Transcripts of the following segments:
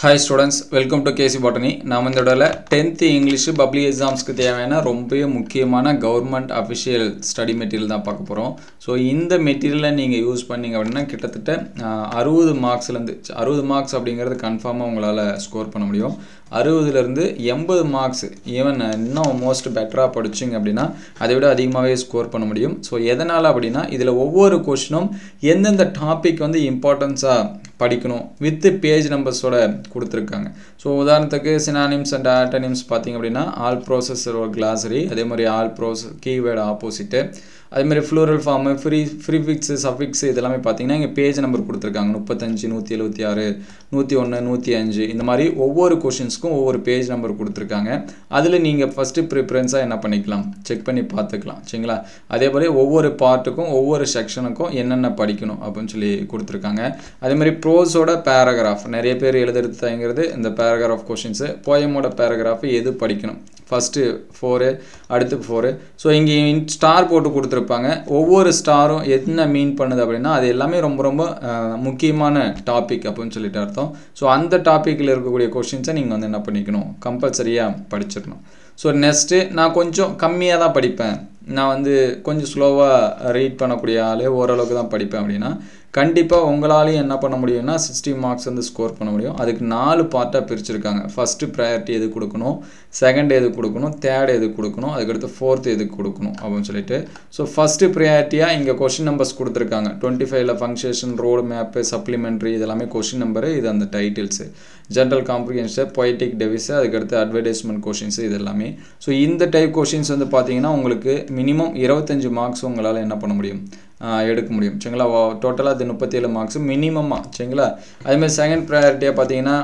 Hi students, welcome to KC Botany. நாம் இந்த தடவை 10th English public examsக்கு தேவையான ரொம்ப முக்கியமான government official study material தான் பார்க்க போறோம். ஸோ இந்த மெட்டீரியலை நீங்கள் யூஸ் பண்ணீங்க அப்படின்னா கிட்டத்தட்ட 60 மார்க்ஸ்லேருந்து 60 மார்க்ஸ் அப்படிங்கிறது கன்ஃபார்மாக உங்களால் ஸ்கோர் பண்ண முடியும். 60லேருந்து 80 மார்க்ஸ் ஈவன் இன்னும் மோஸ்ட் பெட்டராக படிச்சிங்க அப்படின்னா அதை விட அதிகமாகவே ஸ்கோர் பண்ண முடியும். ஸோ எதனால் அப்படின்னா இதில் ஒவ்வொரு கொஷினும் எந்தெந்த டாபிக் வந்து இம்பார்ட்டன்ஸாக படிக்கணும் வித் பேஜ் நம்பர்ஸோட கொடுத்துருக்காங்க. ஸோ உதாரணத்துக்கு சினானிம்ஸ் அண்ட் ஆட்டனிம்ஸ் பார்த்திங்க அப்படின்னா ஆல் ப்ரோசஸர் ஒரு கிளாஸரி, அதே மாதிரி ஆல் ப்ரோசஸ் கீவேர்டு ஆப்போசிட்டு, அதேமாதிரி ஃப்ளூரல் ஃபார்மு ப்ரீஃபிக்ஸு சஃபிக்ஸு இதெல்லாமே பார்த்திங்கன்னா இங்கே பேஜ் நம்பர் கொடுத்துருக்காங்க. 35, 176, 101, 105 இந்த மாதிரி ஒவ்வொரு கொஷின்ஸ்க்கும் ஒவ்வொரு பேஜ் நம்பர் கொடுத்துருக்காங்க. அதில் நீங்கள் ஃபஸ்ட்டு ப்ரிஃபரன்ஸாக என்ன பண்ணிக்கலாம், செக் பண்ணி பார்த்துக்கலாம் சரிங்களா. அதே போல் ஒவ்வொரு பார்ட்டுக்கும் ஒவ்வொரு செக்ஷனுக்கும் என்னென்ன படிக்கணும் அப்படின்னு சொல்லி கொடுத்துருக்காங்க. அதேமாதிரி ப்ரோஸோட பேராகிராஃப் நிறைய பேர் எழுதுறது தயங்கிறது இந்த பேராகிராஃப் கொஷின்ஸு. போயமோட பேராகிராஃப் எது படிக்கணும், ஃபஸ்ட்டு 4 அடுத்து 4. ஸோ இங்கே ஸ்டார் போட்டு கொடுத்துருப்பாங்க. ஒவ்வொரு ஸ்டாரும் என்ன மீன் பண்ணுது அப்படின்னா அது எல்லாமே ரொம்ப ரொம்ப முக்கியமான டாபிக் அப்படின்னு சொல்லிட்டு அர்த்தம். ஸோ அந்த டாப்பிக்கில் இருக்கக்கூடிய கொஷின்ஸை நீங்கள் வந்து என்ன பண்ணிக்கணும், கம்பல்சரியாக படிச்சிடணும். ஸோ நெக்ஸ்ட்டு நான் கொஞ்சம் கம்மியாக தான் படிப்பேன், நான் வந்து கொஞ்சம் ஸ்லோவாக ரீட் பண்ணக்கூடிய ஆள், ஓரளவுக்கு தான் படிப்பேன் அப்படின்னா கண்டிப்பாக உங்களாலையும் என்ன பண்ண முடியும்னா 60 மார்க்ஸ் வந்து ஸ்கோர் பண்ண முடியும். அதுக்கு 4 பார்ட்டாக பிரிச்சுருக்காங்க. ஃபஸ்ட்டு ப்ரையாரிட்டி எது கொடுக்கணும், செகண்ட் எது கொடுக்கணும், தேர்ட் எது கொடுக்கணும், அதுக்கடுத்து ஃபோர்த் எது கொடுக்கணும் அப்படின்னு சொல்லிட்டு. ஸோ ஃபஸ்ட்டு ப்ரையாரிட்டியாக இங்கே கொஷின் நம்பர்ஸ் கொடுத்துருக்காங்க. 25ல் ஃபங்க்ஷன், ரோடு மேப்பு, சப்ளிமெண்ட்ரி இதெல்லாமே கொஷின் நம்பரு, இது அந்த டைட்டில்ஸு, ஜென்ரல் காம்ப்ரிஹென்ஷன், பொய்டிக் டெவிஸு, அதுக்கடுத்து அட்வர்டைஸ்மெண்ட் கொஷின்ஸு இது எல்லாமே. ஸோ இந்த டைப் கொஷின்ஸ் வந்து பார்த்தீங்கன்னா உங்களுக்கு மினிமம் 25 மார்க்ஸ் உங்களால் என்ன பண்ண முடியும், எடுக்க முடியும் சரிங்களா. டோட்டலாக அது 37 மார்க்ஸ் மினிமமாக சரிங்களா. அதேமாதிரி செகண்ட் ப்ரையாரிட்டியாக பார்த்தீங்கன்னா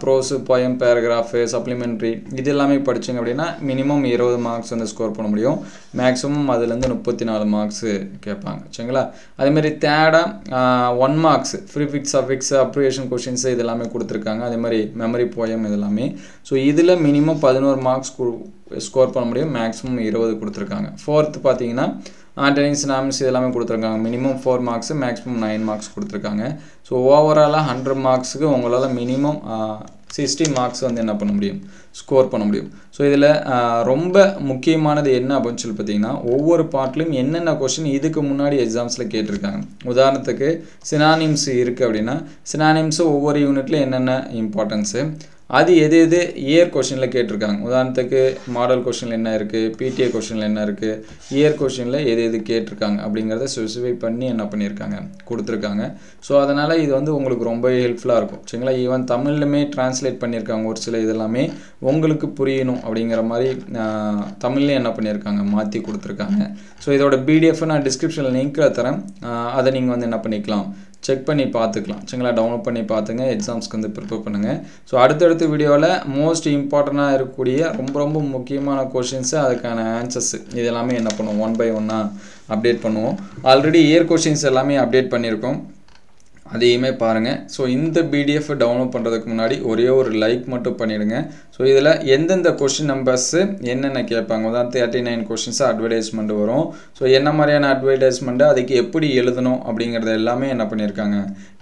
ப்ரோஸு, போயம், பேராகிராஃபு, சப்ளிமெண்ட்ரி இது எல்லாமே படிச்சிங்க அப்படின்னா மினிமம் 20 மார்க்ஸ் வந்து ஸ்கோர் பண்ண முடியும். மேக்ஸிமம் அதுலேருந்து 34 மார்க்ஸு கேட்பாங்க சரிங்களா. அதேமாதிரி தேர்டாக 1 marks prefix, suffix, abbreviation questions இது எல்லாமே கொடுத்துருக்காங்க. அதேமாதிரி மெமரி, போயம் இது எல்லாமே. ஸோ இதில் மினிமம் 11 மார்க்ஸ் ஸ்கோர் பண்ண முடியும், மேக்ஸிமம் 20 கொடுத்துருக்காங்க. ஃபோர்த்து பார்த்தீங்கன்னா ஆண்டனிம்ஸ், சினானிம்ஸ் இதெல்லாமே கொடுத்துருக்காங்க. மினிமம் 4 மார்க்ஸு, மேக்ஸிமம் 9 மார்க்ஸ் கொடுத்துருக்காங்க. ஸோ ஓவராலாக 100 மார்க்ஸுக்கு உங்களால் மினிமம் 60 மார்க்ஸ் வந்து என்ன பண்ண முடியும், ஸ்கோர் பண்ண முடியும். ஸோ இதில் ரொம்ப முக்கியமானது என்ன அப்படின்னு சொல்லி பார்த்தீங்கன்னா ஒவ்வொரு பார்ட்லையும் என்னென்ன கொஷின் இதுக்கு முன்னாடி எக்ஸாம்ஸில் கேட்டிருக்காங்க. உதாரணத்துக்கு சினானிம்ஸ் இருக்குது அப்படின்னா சினானிம்ஸு ஒவ்வொரு யூனிட்லையும் என்னென்ன இம்பார்ட்டன்ஸு, அது எது எது இயர் கொஷினில் கேட்டிருக்காங்க. உதாரணத்துக்கு மாடல் கொஷினில் என்ன இருக்குது, பிடிஏ கொஷினில் என்ன இருக்குது, இயர் கொஷினில் எது எது கேட்டிருக்காங்க அப்படிங்கிறத ஸ்பெசிஃபை பண்ணி என்ன பண்ணியிருக்காங்க, கொடுத்துருக்காங்க. ஸோ அதனால் இது வந்து உங்களுக்கு ரொம்ப ஹெல்ப்ஃபுல்லாக இருக்கும் சரிங்களா. ஈவன் தமிழ்லையுமே டிரான்ஸ்லேட் பண்ணியிருக்காங்க ஒரு சில இதெல்லாமே உங்களுக்கு புரியணும் அப்படிங்கிற மாதிரி தமிழ்லேயும் என்ன பண்ணியிருக்காங்க, மாற்றி கொடுத்துருக்காங்க. ஸோ இதோட பிடிஎஃப் நான் டிஸ்கிரிப்ஷனில் லிங்க்கில் தரேன், அதை நீங்கள் வந்து என்ன பண்ணிக்கலாம், செக் பண்ணி பார்த்துக்கலாம் சரிங்களா. டவுன்லோட் பண்ணி பார்த்துங்க, எக்ஸாம்ஸ்க்கு வந்து ப்ரிப்பேர் பண்ணுங்கள். ஸோ அடுத்தடுத்த வீடியோவில் மோஸ்ட் இம்பார்ட்டண்ட்டாக இருக்கக்கூடிய ரொம்ப ரொம்ப முக்கியமான கொஷின்ஸு, அதுக்கான ஆன்சர்ஸு இதெல்லாமே என்ன பண்ணுவோம், 1 by 1 அப்டேட் பண்ணுவோம். ஆல்ரெடி இயர் கொஷின்ஸ் எல்லாமே அப்டேட் பண்ணியிருக்கோம், அதையுமே பாருங்கள். ஸோ இந்த பிடிஎஃப் டவுன்லோட் பண்ணுறதுக்கு முன்னாடி ஒரே ஒரு லைக் மட்டும் பண்ணிவிடுங்க. ஸோ இதில் எந்தெந்த கொஷின் நம்பர்ஸு என்னென்ன கேட்பாங்க, அதான் 39 கொஷின்ஸு அட்வர்டைஸ்மெண்ட் வரும். ஸோ என்ன மாதிரியான அட்வர்டைஸ்மெண்ட்டு, அதுக்கு எப்படி எழுதணும் அப்படிங்கிறத எல்லாமே என்ன பண்ணியிருக்காங்க,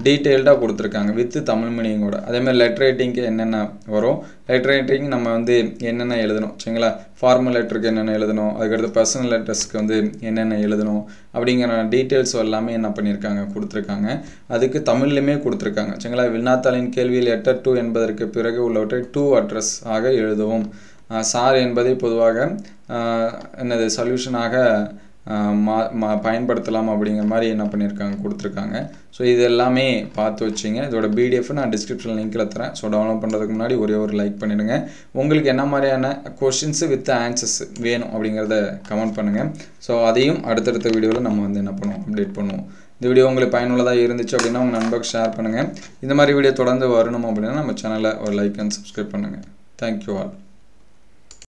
டீட்டெயில்டாக கொடுத்துருக்காங்க வித் தமிழ் மீனிங்கோட. அதேமாதிரி லெட்டர் ரைட்டிங்க்கு என்னென்ன வரும், லெட்டர் ரைட்டிங் நம்ம வந்து என்னென்ன எழுதணும் சரிங்களா, ஃபார்மல் லெட்டருக்கு என்னென்ன எழுதணும், அதுக்கடுத்து பர்சனல் லெட்டர்ஸ்க்கு வந்து என்னென்ன எழுதணும் அப்படிங்கிற டீட்டெயில்ஸ் எல்லாமே என்ன பண்ணியிருக்காங்க, கொடுத்துருக்காங்க. அதுக்கு தமிழ்லையுமே கொடுத்துருக்காங்க சரிங்களா. வினாத்தாளின் கேள்வியில் லெட்டர் 2 என்பதற்கு பிறகு உள்ளவற்றை டூ அட்ரஸ் ஆக எழுதவும், சார் என்பதை பொதுவாக என்னது சொல்யூஷனாக பயன்படுத்தலாம் அப்படிங்கிற மாதிரி என்ன பண்ணியிருக்காங்க, கொடுத்துருக்காங்க. ஸோ இது எல்லாமே பார்த்து வச்சிங்க. இதோட பிடிஎஃப் நான் டிஸ்கிரிப்ஷன் லிங்க்கில் தரேன். ஸோ டவுன்லோட் பண்ணுறதுக்கு முன்னாடி ஒரே ஒரு லைக் பண்ணிவிடுங்க. உங்களுக்கு என்ன மாதிரியான கொஷின்ஸு வித் ஆன்சர்ஸ் வேணும் அப்படிங்கிறத கமெண்ட் பண்ணுங்கள். ஸோ அதையும் அடுத்தடுத்த வீடியோவில் நம்ம வந்து என்ன பண்ணுவோம், அப்டேட் பண்ணுவோம். இந்த வீடியோ உங்களுக்கு பயனுள்ளதாக இருந்துச்சு அப்படின்னா உங்கள் நண்பருக்கு ஷேர் பண்ணுங்கள். இந்த மாதிரி வீடியோ தொடர்ந்து வரணும் அப்படின்னா நம்ம சேனலை ஒரு லைக் அண்ட் சப்ஸ்கிரைப் பண்ணுங்கள். Thank you all.